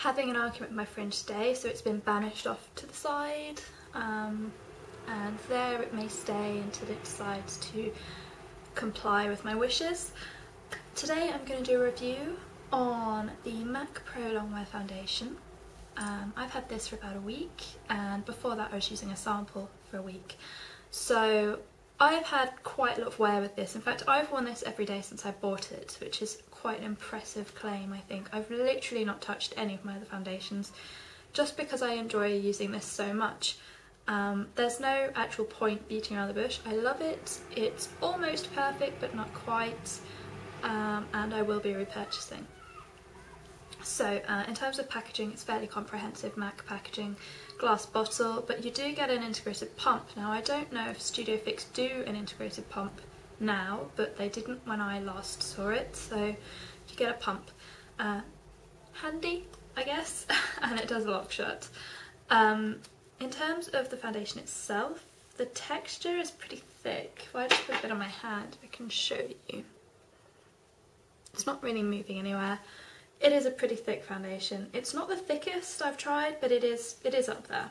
having an argument with my fringe today, so it's been banished off to the side, and there it may stay until it decides to comply with my wishes. Today I'm going to do a review on the MAC Pro Longwear foundation. I've had this for about a week, and before that I was using a sample for a week. So I've had quite a lot of wear with this. In fact, I've worn this every day since I bought it, which is quite an impressive claim, I think. I've literally not touched any of my other foundations, just because I enjoy using this so much. There's no actual point beating around the bush. I love it. It's almost perfect, but not quite, and I will be repurchasing. So in terms of packaging, it's fairly comprehensive MAC packaging, glass bottle, but you do get an integrated pump. Now I don't know if Studio Fix do an integrated pump now, but they didn't when I last saw it, so you get a pump. Handy, I guess, and it does lock shut. In terms of the foundation itself, the texture is pretty thick. If I just put a bit on my hand, I can show you. It's not really moving anywhere. It is a pretty thick foundation. It's not the thickest I've tried, but it is up there.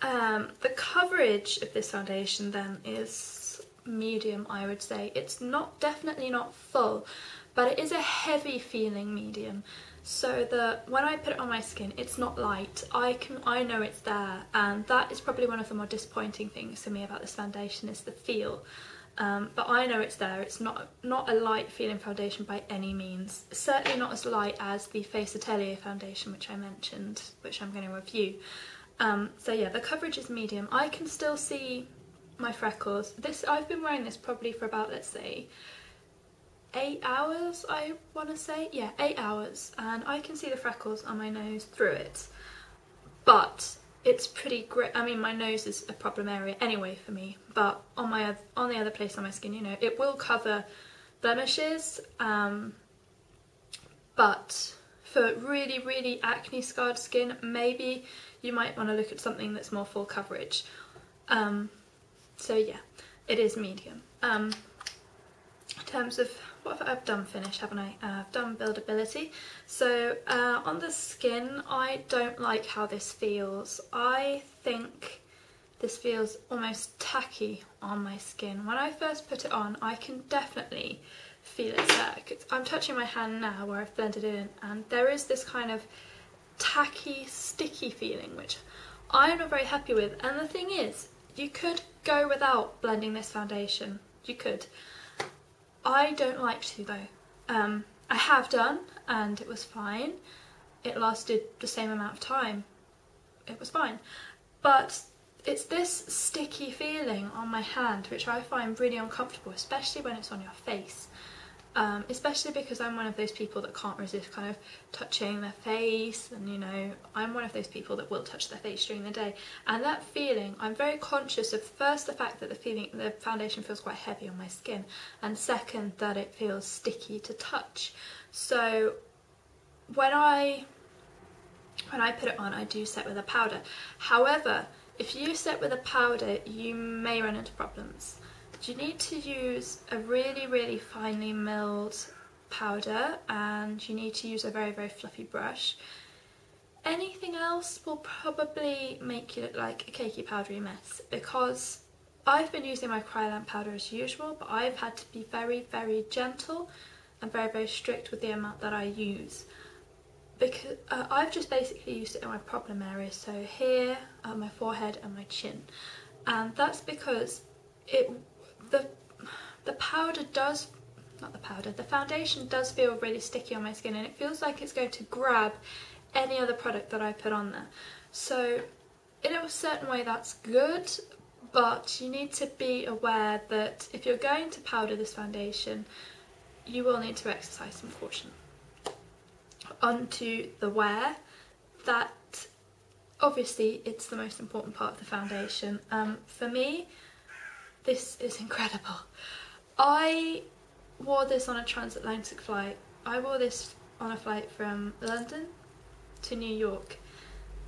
The coverage of this foundation then is medium, I would say. It's definitely not full, but it is a heavy feeling medium. So that when I put it on my skin, it's not light. I know it's there, and that is probably one of the more disappointing things for me about this foundation, is the feel. But I know it's there. It's not a light feeling foundation by any means. Certainly not as light as the Azalea foundation, which I mentioned, which I'm going to review. So yeah, the coverage is medium. I can still see my freckles. I've been wearing this probably for about, let's say, 8 hours, I want to say. Yeah, 8 hours, and I can see the freckles on my nose through it. But it's pretty great. I mean, my nose is a problem area anyway for me, but on the other place on my skin, you know, it will cover blemishes, but for really, really acne scarred skin, maybe you might want to look at something that's more full coverage. So yeah, it is medium. In terms of what I've done finish, haven't I? I've done buildability. So on the skin, I don't like how this feels. I think this feels almost tacky on my skin. When I first put it on, I can definitely feel it there. I'm touching my hand now where I've blended it in, and there is this kind of tacky, sticky feeling, which I'm not very happy with. And the thing is, you could go without blending this foundation. You could. I don't like to though. I have done, and it was fine. It lasted the same amount of time. It was fine. But it's this sticky feeling on my hand which I find really uncomfortable, especially when it's on your face. Especially because I'm one of those people that can't resist kind of touching their face, and you know, I'm one of those people that will touch their face during the day, and that feeling, I'm very conscious of, first, the fact that the foundation feels quite heavy on my skin, and second, that it feels sticky to touch. So when I put it on, I do set with a powder. However, if you set with a powder, you may run into problems. You need to use a really, really finely milled powder, and you need to use a very, very fluffy brush. Anything else will probably make you look like a cakey powdery mess, because I've been using my Kryolan powder as usual, but I've had to be very, very gentle and very, very strict with the amount that I use, because I've just basically used it in my problem areas, so here, my forehead and my chin, and that's because the powder does, the foundation does feel really sticky on my skin, and it feels like it's going to grab any other product that I put on there. So in a certain way that's good, but you need to be aware that if you're going to powder this foundation, you will need to exercise some caution. Onto the wear, that obviously it's the most important part of the foundation. For me, this is incredible. I wore this on a transatlantic flight. I wore this on a flight from London to New York,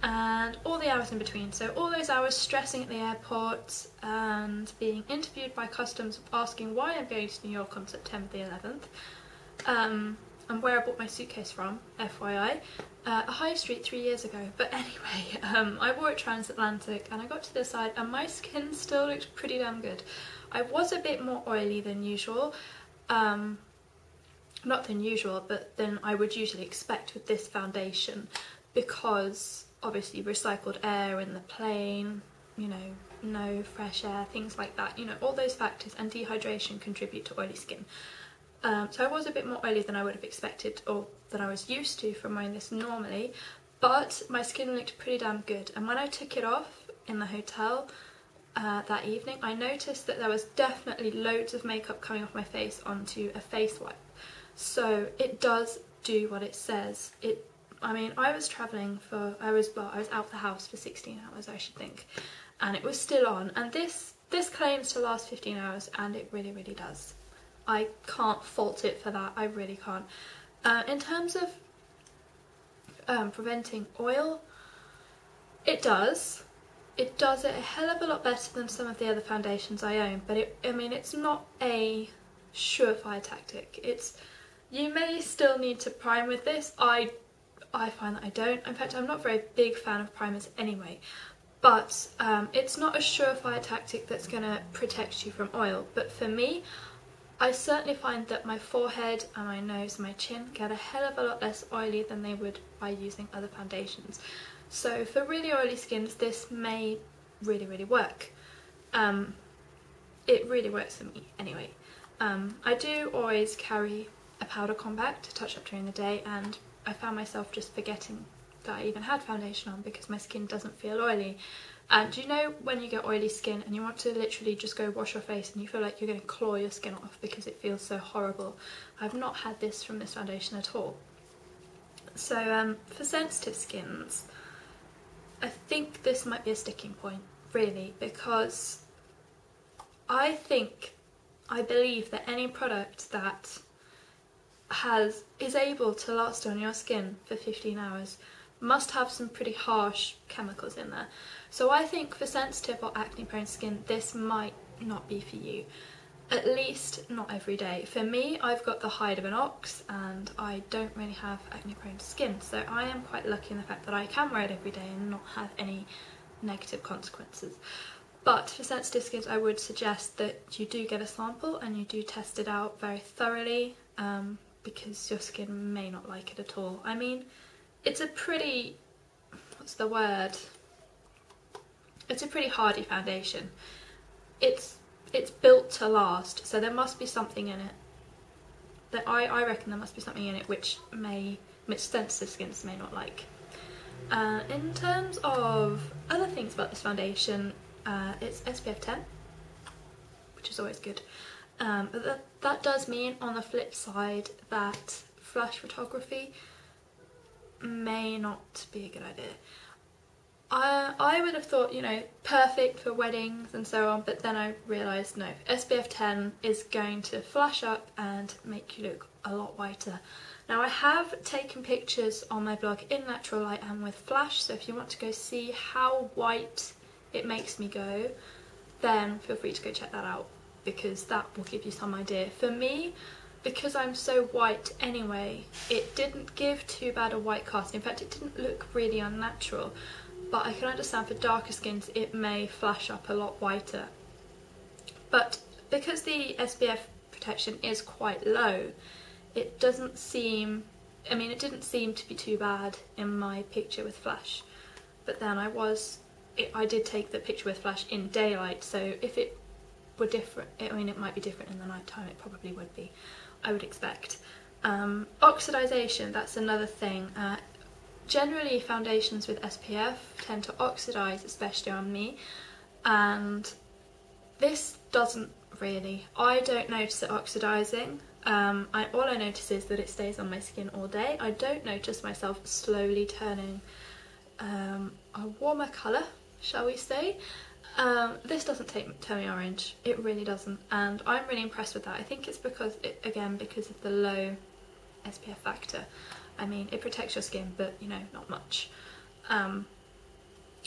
and all the hours in between. So all those hours stressing at the airport and being interviewed by customs asking why I'm going to New York on September the 11th. and where I bought my suitcase from, FYI, a high street 3 years ago. But anyway, I wore it transatlantic and I got to this side and my skin still looked pretty damn good. I was a bit more oily than usual, not than usual, but than I would usually expect with this foundation, because obviously recycled air in the plane, you know, no fresh air, things like that, you know, all those factors, and dehydration contribute to oily skin. So I was a bit more oily than I would have expected, or than I was used to from wearing this normally, but my skin looked pretty damn good. And when I took it off in the hotel that evening, I noticed that there was definitely loads of makeup coming off my face onto a face wipe. So it does do what it says. I mean, I was travelling for, I was out the house for 16 hours, I should think, and it was still on, and this claims to last 15 hours, and it really, really does. I can't fault it for that, I really can't. In terms of preventing oil, it does it a hell of a lot better than some of the other foundations I own, but I mean, it's not a surefire tactic. You may still need to prime with this. I find that I don't. In fact, I'm not a very big fan of primers anyway, but it's not a surefire tactic that's going to protect you from oil. But for me, I certainly find that my forehead and my nose and my chin get a hell of a lot less oily than they would by using other foundations. So for really oily skins, this may really, really work. It really works for me anyway. I do always carry a powder compact to touch up during the day, and I found myself just forgetting that I even had foundation on because my skin doesn't feel oily. And you know when you get oily skin and you want to literally just go wash your face and you feel like you're going to claw your skin off because it feels so horrible? I've not had this from this foundation at all. So for sensitive skins, I think this might be a sticking point, really, because I believe that any product that is able to last on your skin for 15 hours must have some pretty harsh chemicals in there. So I think for sensitive or acne prone skin, this might not be for you. At least not every day. For me, I've got the hide of an ox and I don't really have acne prone skin, so I am quite lucky in the fact that I can wear it every day and not have any negative consequences. But for sensitive skins, I would suggest that you do get a sample and you do test it out very thoroughly, because your skin may not like it at all. I mean, it's a pretty, what's the word? It's a pretty hardy foundation. It's built to last, so there must be something in it. I reckon there must be something in it which sensitive skins may not like. In terms of other things about this foundation, it's SPF 10, which is always good. But that does mean, on the flip side, that flash photography may not be a good idea. I would have thought, you know, perfect for weddings and so on, but then I realised no, SPF 10 is going to flash up and make you look a lot whiter. Now, I have taken pictures on my blog in natural light and with flash, so if you want to go see how white it makes me go, then feel free to go check that out, because that will give you some idea. For me, because I'm so white anyway, it didn't give too bad a white cast. In fact, it didn't look really unnatural. But I can understand for darker skins it may flash up a lot whiter. But because the SPF protection is quite low, it doesn't seem, I mean, it didn't seem to be too bad in my picture with flash. But then I did take the picture with flash in daylight, so if it were different, I mean, it might be different in the night time, it probably would be, I would expect. Oxidation, that's another thing. Generally, foundations with SPF tend to oxidise, especially on me, and this doesn't really. I don't notice it oxidising. All I notice is that it stays on my skin all day. I don't notice myself slowly turning a warmer colour, shall we say. This doesn't turn me orange, it really doesn't, and I'm really impressed with that. I think it's because of the low SPF factor. I mean, it protects your skin, but you know, not much.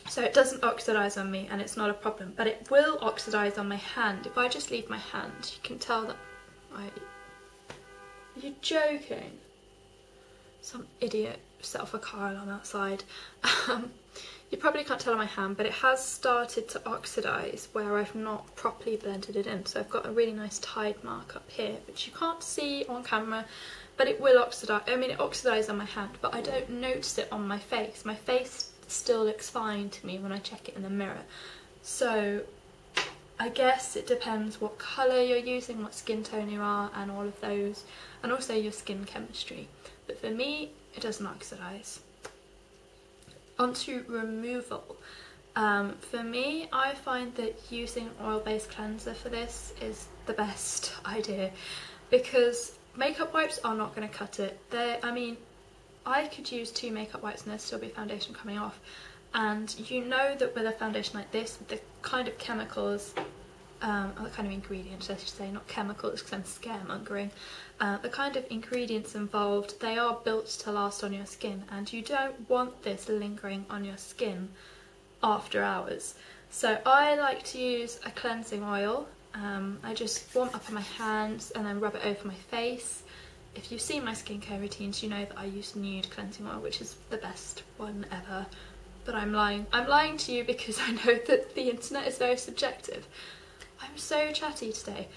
So it doesn't oxidise on me, and it's not a problem, but it will oxidise on my hand. If I just leave my hand, you can tell that You're joking. some idiot set off a car alarm outside. You probably can't tell on my hand, but it has started to oxidise where I've not properly blended it in. So I've got a really nice tide mark up here, which you can't see on camera, but it will oxidise. I mean, it oxidised on my hand, but I don't notice it on my face. My face still looks fine to me when I check it in the mirror. So I guess it depends what colour you're using, what skin tone you are, and all of those, and also your skin chemistry. But for me, it doesn't oxidise. Onto removal. For me, I find that using an oil-based cleanser for this is the best idea, because makeup wipes are not going to cut it. I mean, I could use 2 makeup wipes and there'd still be foundation coming off, and you know that with a foundation like this, with the kind of chemicals, or the kind of ingredients I should say, not chemicals because I'm scaremongering, the kind of ingredients involved, they are built to last on your skin, and you don't want this lingering on your skin after hours. So I like to use a cleansing oil. I just warm up on my hands and then rub it over my face. If you've seen my skincare routines, you know that I use nude cleansing oil, which is the best one ever. But I'm lying. I'm lying to you because I know that the internet is very subjective. I'm so chatty today.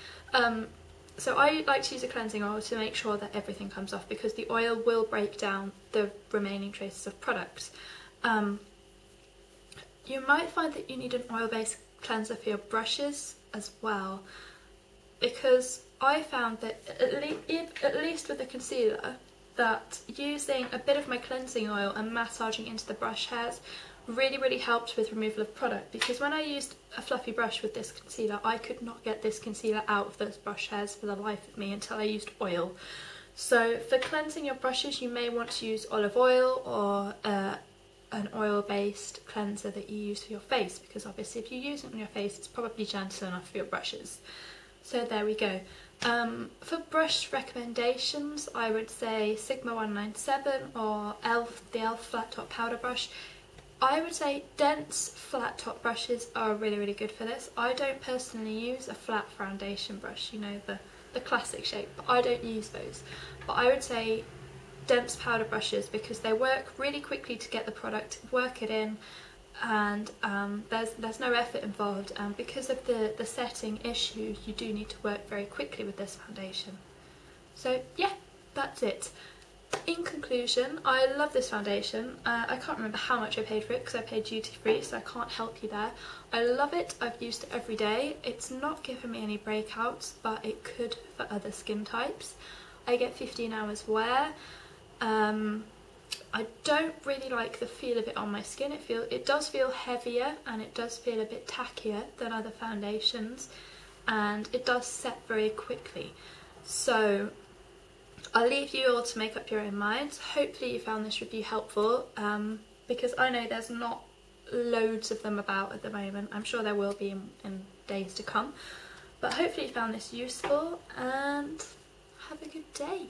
So I like to use a cleansing oil to make sure that everything comes off, because the oil will break down the remaining traces of products. You might find that you need an oil-based cleanser for your brushes as well, because I found that at least with the concealer, that using a bit of my cleansing oil and massaging into the brush hairs really helped with removal of product, because when I used a fluffy brush with this concealer, I could not get this concealer out of those brush hairs for the life of me until I used oil. So for cleansing your brushes, you may want to use olive oil or an oil-based cleanser that you use for your face, because obviously if you use it on your face, it's probably gentle enough for your brushes. So there we go. For brush recommendations, I would say Sigma 197 or the e.l.f. flat top powder brush. I would say dense flat top brushes are really good for this. I don't personally use a flat foundation brush, you know, the classic shape, but I don't use those. But I would say dense powder brushes, because they work really quickly to get the product, work it in, and there's no effort involved, and because of the setting issue, you do need to work very quickly with this foundation. So yeah, that's it. In conclusion, I love this foundation. I can't remember how much I paid for it because I paid duty free, so I can't help you there. I love it, I've used it every day. It's not given me any breakouts, but it could for other skin types. I get 15 hours wear. I don't really like the feel of it on my skin. It does feel heavier, and it does feel a bit tackier than other foundations, and it does set very quickly. So I'll leave you all to make up your own minds. Hopefully you found this review helpful, because I know there's not loads of them about at the moment. I'm sure there will be in days to come, but hopefully you found this useful, and have a good day.